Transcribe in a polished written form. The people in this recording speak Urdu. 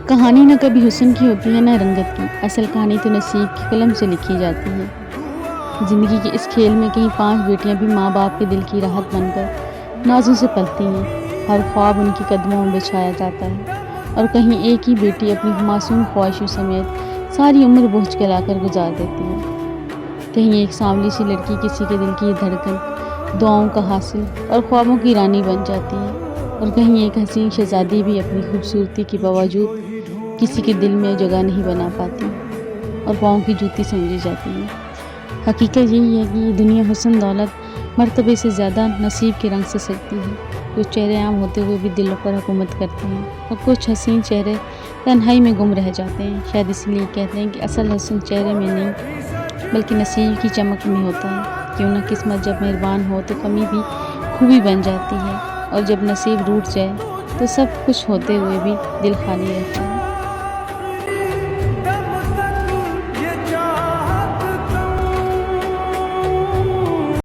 کہانی نہ کبھی حسن کی ہوتی ہے نہ رنگت کی، اصل کہانی تو نصیب کی قلم سے لکھی جاتی ہے۔ زندگی کے اس کھیل میں کہیں 5 بیٹیاں بھی ماں باپ کے دل کی راحت بن کر نازوں سے پلتی ہیں، ہر خواب ان کی قدموں میں بچھایا جاتا ہے، اور کہیں ایک ہی بیٹی اپنی معصوم خواہشوں سمیت ساری عمر بوجھ کے لا کر گزار دیتی ہے۔ کہیں ایک سانولی سی لڑکی کسی کے دل کی دھڑکن، دعاؤں کا حاصل اور خوابوں کی رانی بن جاتی ہے، اور کہیں ایک حسین شہزادی بھی اپنی خوبصورتی کے باوجود کسی کے دل میں جگہ نہیں بنا پاتی اور پاؤں کی جوتی سمجھی جاتی ہے۔ حقیقت یہی ہے کہ یہ دنیا حسن دولت مرتبے سے زیادہ نصیب کے رنگ سے سجتی ہے۔ کچھ چہرے عام ہوتے ہوئے بھی دلوں پر حکومت کرتے ہیں، اور کچھ حسین چہرے تنہائی میں گم رہ جاتے ہیں۔ شاید اس لیے کہتے ہیں کہ اصل حسن چہرے میں نہیں بلکہ نصیب کی چمک میں ہوتا ہے۔ کیوں نہ قسمت جب مہربان ہو تو کمی بھی خوبی بن جاتی ہے، اور جب نصیب روٹھ جائے تو سب کچھ ہوتے ہوئے بھی دل خالی رہتا ہے۔